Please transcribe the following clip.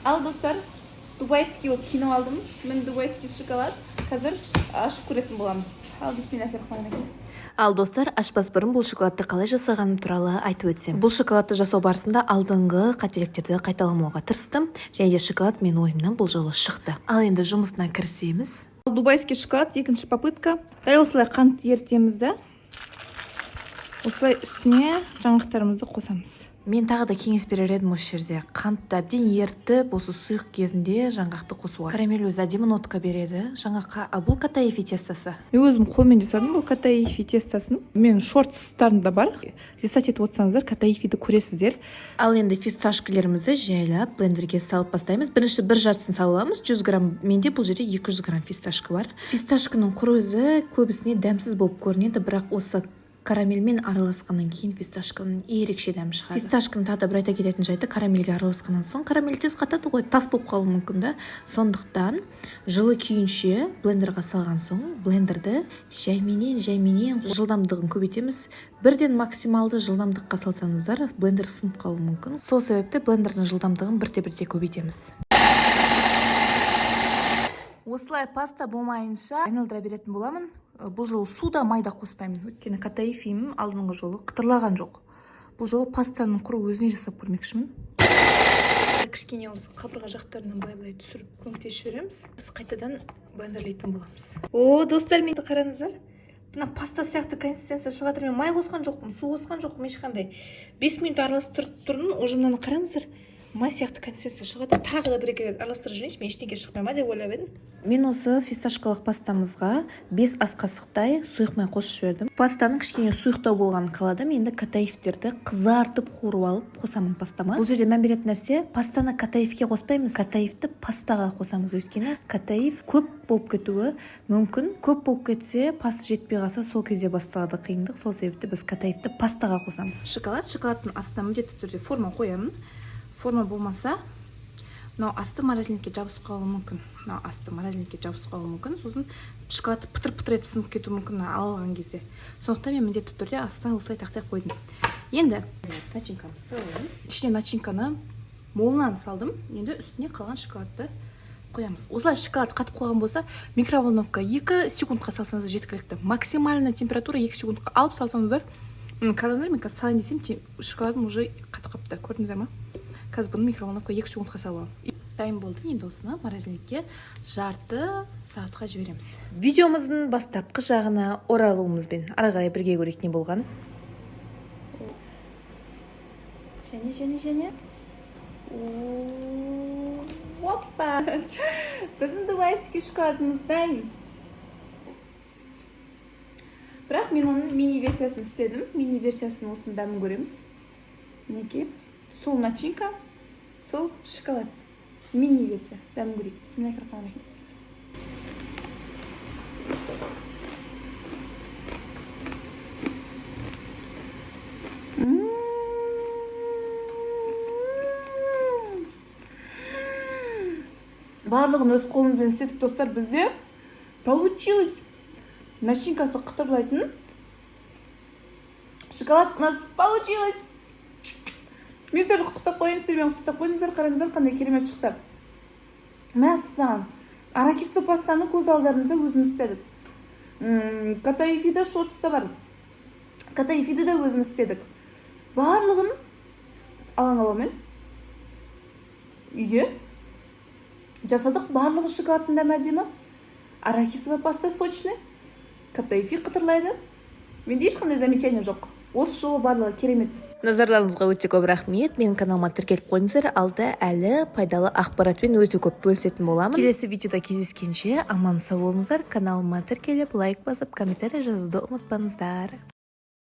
Al dostlar, Dubaiski kino aldım. Ben Dubaiski şokolad. Hazır ашып көретін боламыз. Ал бисмиллахиррахманиррахим. Ал достар, ашпас бұрын бұл шоколадты қалай жасағаным туралы айтып өтсем. Бұл шоколадты жасау барысында алдыңғы қателіктерді қайталамауға тырыстым, және де шоколад менің ойымнан бұл жолы шықты. Ал енді жұмысына кірісеміз. Дубайский шоколад, екінші попытка. Дәл осылай қант ерітеміз да. Осылай үстіне жаңғақтарымызды қосамыз. Мен тағы да кеңес берер едім осы жерде. Қантты әбден ерітіп, осы сұйық кезінде жаңғақты қосуға. Карамель өзі әдемі нотка береді. Жаңғаққа бұл катаифи тестасы. Мен өзім қолмен жасадым бұл катаифи тестасын. Мен шортстарында бар. Ресат етіп отырсаңыздар, катаифиді көресіздер. Ал енді фисташкілерімізді жайлап блендерге салып бастаймыз. Бірінші бір жартысын салып аламыз. 100 грамм, менде бұл жерде 200 грамм фисташка бар. Фисташкының құры өзі көбісіне дәмсіз болып көрінеді, бірақ осы карамельмен араласқаннан кейін фисташканың ерекше дәмі шығады. Фисташканың тағы да бір айта кететін жайты, карамельге араласқаннан соң карамель тез қатады ғой, тас болып қалуы мүмкін да. Сондықтан жылы күйінше блендерға салған соң блендерді жайменен жылдамдығын көбейтеміз. Бірден максималды жылдамдыққа салсаңыздар, блендер сынып қалуы мүмкін. Сол себепті блендердің жылдамдығын бірте-бірте көбейтеміз. Осылай паста болмайынша айналдыра беретін боламын. Бұл жолы суда майда қоспаймын. Өйткені катаифиім алдыңғы жолы қытырлаған жоқ. Бұл жолы пастаның құры өзіне жасап көрмекшімін. Кішкене осы қабырға жақтарынан былай түсіріп көмектесіп жібереміз. Біз қайтадан блендерлейтін боламыз. О, достар, менді қараңыздар. Мына паста сияқты консистенция шығады. Мен май қосқан жоқпын, су қосқан жоқпын ешқандай. 5 минут араластырып тұрдым. Уже мынаны қараңыздар. Май сияқты консистенция шығады. Тағы да бір-екі рет араластырып жіберейінші, мен ештеңе шықпай ма деп ойлап едім. Мен осы фисташкалық пастамызға 5 ас қасықтай сұйық май қосып жібердім. Пастаның кішкене сұйықтау болғанын қаладым. Енді катаифтерді қызартып қуырып алып қосамын пастама. Бұл жерде мән беретін нәрсе, пастаны катаифке қоспаймыз, катаифті пастаға қосамыз. Өйткені катаиф көп болып кетуі мүмкін. Көп болып кетсе, паста жетпей қалса, сол кезде басталады қиындық. Сол себепті біз катаифті пастаға қосамыз. Шоколадтың астына міндетті түрде форма қоямын. Форма болмаса, мынау асты морозильникке жабысып қалуы мүмкін. Сосын шоколад пытыр-пытыр етіп сынып кетуі мүмкін алған кезде. Сондықтан мен міндетті түрде астына осылай тақтай қойдым. Енді начинкамызды саламыз. Ішіне начинканы молынан салдым. Енді үстіне қалған шоколадты қоямыз. Осылай шоколад қатып қалған болса, микроволновка 2 секундқа салсаңыздар жеткілікті. Максимальный температура 2 секундқа алып салсаңыздар. Қараңыздар, мен қазір салайын десем, шоколадым уже қатып қапты. Көрдіңіздер ма? Қазір бұны микроволновка 2 секундқа салып аламын. Дайын болды. Енді осыны морозильникке жарты сағатқа жібереміз. Видеомыздың бастапқы жағына оралуымызбен ары қарай бірге көрейік не болған. Және. Опа! Біздің дубайский шоколадымыз дайын. Бірақ мен оның мини версиясын істедім. Мини версиясын осының дәмін көреміз. Мінекей. Сол начинка, сол шоколад. Мини версия. Дәмін көрейік. Бисмиллахиррахманиррахим. Барлығын өз қолымызбен істедік, достар. Бізде получилось. Начинкасы қытырлайтын. Шоколад у нас получилось. Мен сіздерді құттықтап қойын, сіздермен құттықтап қойыңыздар, қараңыздар қандай керемет шықты. Мәссаған. Арахисті пастаны көз алдарыңызда өзіміз істедік. Катаифиді шортста бар. Катаифиді де өзіміз істедік. Барлығын алаң-аламен үйде жасадық. Барлығы шоколадтың дәмі әдемі. Арахисовый паста сочный. Катаифи қытырлайды. Менде ешқандай замечание жоқ. Осы жолы барлығы керемет. Назарларыңызға өте көп рахмет. Менің каналыма тіркеліп қойыңыздар. Алда әлі пайдалы ақпаратпен өте көп бөлісетін боламын. Келесі видеода кездескенше аман сау болыңыздар. Каналыма тіркеліп, лайк басып, комментарий жазуды ұмытпаңыздар.